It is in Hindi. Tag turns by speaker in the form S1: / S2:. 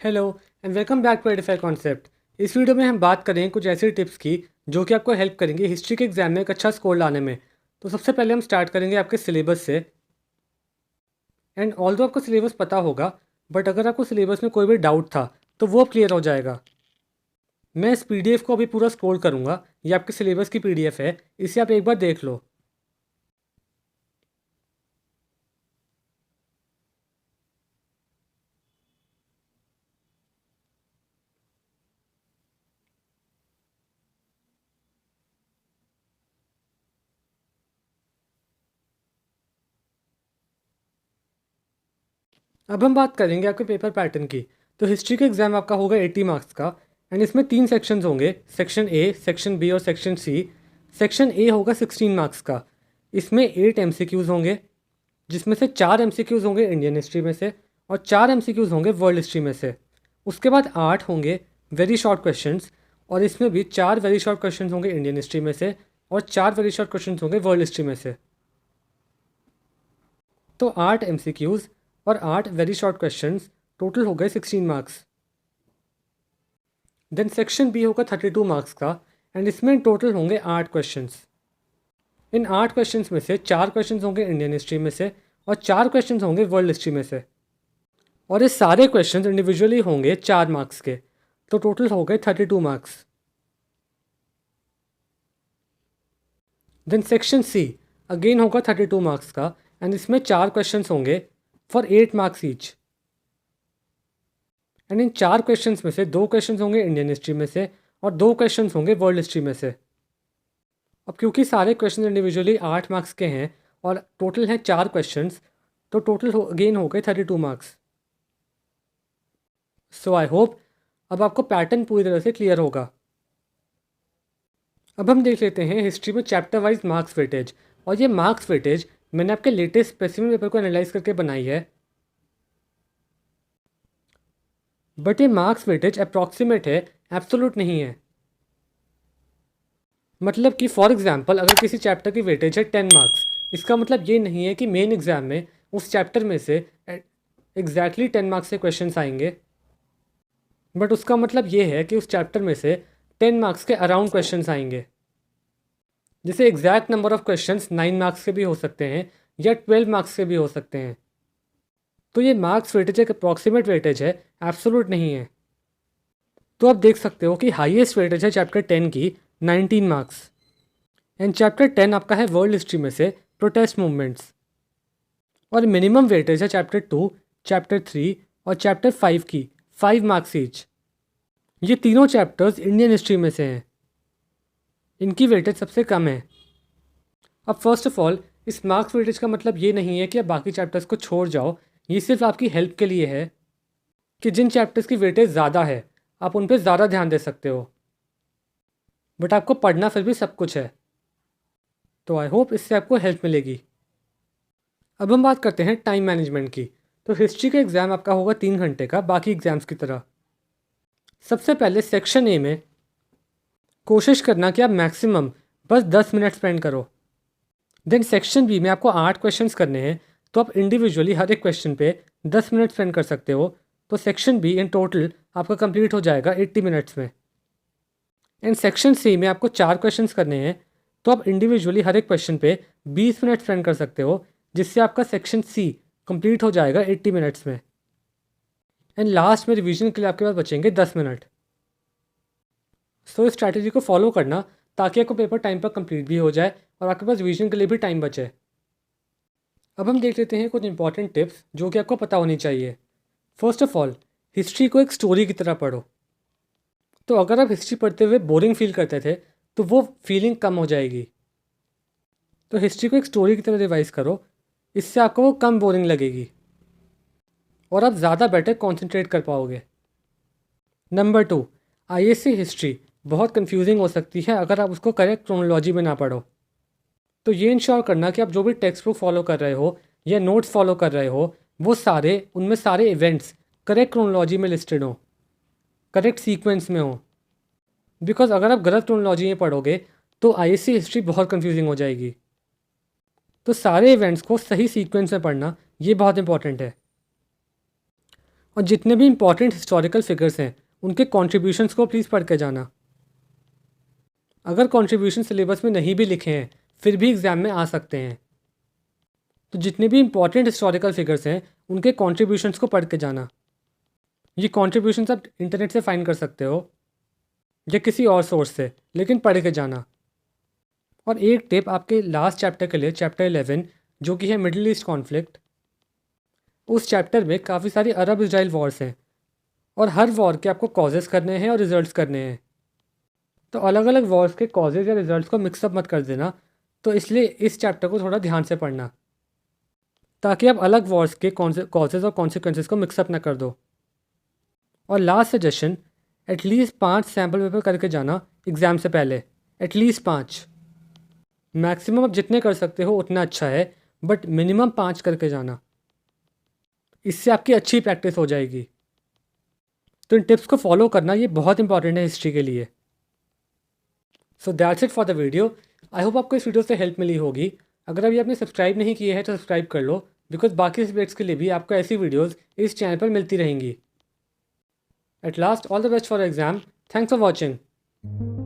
S1: Hello and welcome back to Edify concept. इस वीडियो में हम बात करेंगे कुछ ऐसी टिप्स की जो कि आपको हेल्प करेंगे हिस्ट्री के एग्जाम में एक अच्छा स्कोर लाने में। तो सबसे पहले हम स्टार्ट करेंगे आपके सिलेबस से। एंड ऑल्दो आपको सिलेबस पता होगा, बट अगर आपको सिलेबस में कोई भी डाउट था तो वो क्लियर हो जाएगा। मैं इस पीडीएफ को अभी पूरा स्क्रॉल करूँगा। ये आपके सिलेबस की पीडीएफ है, इसे आप एक बार देख लो। अब हम बात करेंगे आपके पेपर पैटर्न की। तो हिस्ट्री का एग्ज़ाम आपका होगा 80 मार्क्स का। एंड इसमें 3 सेक्शंस होंगे, सेक्शन ए, सेक्शन बी और सेक्शन सी। सेक्शन ए होगा 16 मार्क्स का। इसमें 8 एमसीक्यूज़ होंगे, जिसमें से 4 एमसीक्यूज़ होंगे इंडियन हिस्ट्री में से और 4 एमसीक्यूज़ होंगे वर्ल्ड हिस्ट्री में से। उसके बाद 8 होंगे वेरी शॉर्ट क्वेश्चंस, और इसमें भी 4 वेरी शॉर्ट क्वेश्चंस होंगे इंडियन हिस्ट्री में से और 4 वेरी शॉर्ट क्वेश्चंस होंगे वर्ल्ड हिस्ट्री में से। तो 8 एमसीक्यूज़ और 8 वेरी शॉर्ट क्वेश्चंस, टोटल हो गए 16 मार्क्स। देन सेक्शन बी होगा 32 मार्क्स का। एंड इसमें टोटल होंगे 8 क्वेश्चंस। इन 8 क्वेश्चंस में से 4 क्वेश्चंस होंगे इंडियन हिस्ट्री में से और 4 क्वेश्चंस होंगे वर्ल्ड हिस्ट्री में से। और ये सारे क्वेश्चंस इंडिविजुअली होंगे 4 मार्क्स के। तो टोटल हो गए 32 marks. Then section C again होगा 32 मार्क्स का। एंड इसमें 4 क्वेश्चंस होंगे फॉर 8 मार्क्स ईच। एंड इन 4 क्वेश्चंस में से 2 क्वेश्चंस होंगे इंडियन हिस्ट्री में से और 2 क्वेश्चंस होंगे वर्ल्ड हिस्ट्री में से। अब क्योंकि सारे क्वेश्चन इंडिविजुअली 8 मार्क्स के हैं और टोटल हैं 4 क्वेश्चंस, तो टोटल अगेन हो गए 32 मार्क्स। सो आई होप अब आपको पैटर्न पूरी तरह से क्लियर होगा। अब हम देख लेते हैं हिस्ट्री में चैप्टर वाइज मार्क्स वेटेज। और ये मार्क्स वेटेज मैंने आपके लेटेस्ट स्पेसिफिक पेपर को एनालाइज करके बनाई है, बट ये मार्क्स वेटेज अप्रॉक्सीमेट है, एब्सोल्यूट नहीं है। मतलब कि फॉर एग्जांपल अगर किसी चैप्टर की वेटेज है 10 मार्क्स, इसका मतलब ये नहीं है कि मेन एग्जाम में उस चैप्टर में से एग्जैक्टली 10 मार्क्स के क्वेश्चंस आएंगे, बट उसका मतलब ये है कि उस चैप्टर में से 10 मार्क्स के अराउंड क्वेश्चंस आएंगे। जैसे exact number of questions 9 marks के भी हो सकते हैं या 12 मार्क्स के भी हो सकते हैं। तो ये मार्क्स वेटेज एक अप्रॉक्सीमेट वेटेज है, एब्सोल्यूट नहीं है। तो आप देख सकते हो कि हाईएस्ट वेटेज है चैप्टर 10 की 19 मार्क्स। एंड चैप्टर 10 आपका है वर्ल्ड हिस्ट्री में से प्रोटेस्ट मूवमेंट्स। और मिनिमम वेटेज है चैप्टर 2, चैप्टर 3 और चैप्टर 5 की 5 मार्क्स ईच। ये तीनों चैप्टर्स इंडियन हिस्ट्री में से हैं, इनकी वेटेज सबसे कम है। अब फर्स्ट ऑफ ऑल इस मार्क्स वेटेज का मतलब ये नहीं है कि आप बाकी चैप्टर्स को छोड़ जाओ। ये सिर्फ आपकी हेल्प के लिए है कि जिन चैप्टर्स की वेटेज ज़्यादा है आप उन पर ज़्यादा ध्यान दे सकते हो, बट आपको पढ़ना फिर भी सब कुछ है। तो आई होप इससे आपको हेल्प मिलेगी। अब हम बात करते हैं टाइम मैनेजमेंट की। तो हिस्ट्री का एग्ज़ाम आपका होगा 3 घंटे का, बाकी एग्ज़ाम्स की तरह। सबसे पहले सेक्शन ए में कोशिश करना कि आप मैक्सिमम बस 10 मिनट स्पेंड करो। देन सेक्शन बी में आपको 8 क्वेश्चंस करने हैं, तो आप इंडिविजुअली हर एक क्वेश्चन पे 10 मिनट स्पेंड कर सकते हो। तो सेक्शन बी इन टोटल आपका कंप्लीट हो जाएगा 80 मिनट्स में। एंड सेक्शन सी में आपको 4 क्वेश्चंस करने हैं, तो आप इंडिविजुअली हर एक क्वेश्चन पे 20 मिनट स्पेंड कर सकते हो, जिससे आपका सेक्शन सी कंप्लीट हो जाएगा 80 मिनट्स में। एंड लास्ट में रिवीजन के लिए आपके पास बचेंगे 10 मिनट। सो इस स्ट्रैटेजी को फॉलो करना ताकि आपको पेपर टाइम पर कंप्लीट भी हो जाए और आपके पास रिवीजन के लिए भी टाइम बचे। अब हम देख लेते हैं कुछ इंपॉर्टेंट टिप्स जो कि आपको पता होनी चाहिए। फर्स्ट ऑफ ऑल, हिस्ट्री को एक स्टोरी की तरह पढ़ो। तो अगर आप हिस्ट्री पढ़ते हुए बोरिंग फील करते थे तो वो फीलिंग कम हो जाएगी। तो हिस्ट्री को एक स्टोरी की तरह रिवाइज करो, इससे आपको वो कम बोरिंग लगेगी और आप ज़्यादा बेटर कॉन्सेंट्रेट कर पाओगे। नंबर 2, आईएससी हिस्ट्री बहुत कंफ्यूजिंग हो सकती है अगर आप उसको करेक्ट क्रोनोलॉजी में ना पढ़ो। तो ये इंश्योर करना कि आप जो भी टेक्स्ट बुक फॉलो कर रहे हो या नोट्स फॉलो कर रहे हो, वो सारे उनमें सारे इवेंट्स करेक्ट क्रोनोलॉजी में लिस्टेड हो, करेक्ट सीक्वेंस में हो। बिकॉज अगर आप गलत क्रोनोलॉजी में पढ़ोगे तो आईएससी हिस्ट्री बहुत कंफ्यूजिंग हो जाएगी। तो सारे इवेंट्स को सही सीक्वेंस में पढ़ना ये बहुत इंपॉर्टेंट है। और जितने भी इंपॉर्टेंट हिस्टोरिकल फिगर्स हैं उनके कॉन्ट्रीब्यूशंस को प्लीज़ पढ़ के जाना। अगर कॉन्ट्रीब्यूशन सिलेबस में नहीं भी लिखे हैं फिर भी एग्ज़ाम में आ सकते हैं। तो जितने भी इंपॉर्टेंट हिस्टोरिकल फिगर्स हैं उनके कॉन्ट्रीब्यूशंस को पढ़ के जाना। ये कॉन्ट्रीब्यूशंस आप इंटरनेट से फाइंड कर सकते हो या किसी और सोर्स से, लेकिन पढ़ के जाना। और एक टिप आपके लास्ट चैप्टर के लिए, चैप्टर 11 जो कि है मिडिल ईस्ट कॉन्फ्लिक्ट, उस चैप्टर में काफ़ी सारी अरब इजराइल वॉर्स हैं और हर वॉर के आपको कॉजेज़ करने हैं और रिजल्ट्स करने हैं। तो अलग अलग वॉर्स के कॉजेज़ या रिजल्ट्स को मिक्सअप मत कर देना। तो इसलिए इस चैप्टर को थोड़ा ध्यान से पढ़ना ताकि आप अलग वॉर्स के कॉजेज़ और कॉन्सिक्वेंसेस को मिक्सअप ना कर दो। और last suggestion, at least 5 sample paper करके जाना एग्ज़ाम से पहले। एटलीस्ट 5, मैक्सिमम आप जितने कर सकते हो उतना अच्छा है, बट मिनिमम 5 करके जाना। इससे आपकी अच्छी प्रैक्टिस हो जाएगी। तो इन टिप्स को फॉलो करना ये बहुत इंपॉर्टेंट है हिस्ट्री के लिए। So that's it for the video. I hope आपको इस वीडियो से हेल्प मिली होगी। अगर अभी आपने सब्सक्राइब नहीं किया है तो सब्सक्राइब कर लो, बिकॉज बाकी सब्जेक्ट्स के लिए भी आपको ऐसी वीडियोज़ इस चैनल पर मिलती रहेंगी। At last, all the best for exam. Thanks for watching.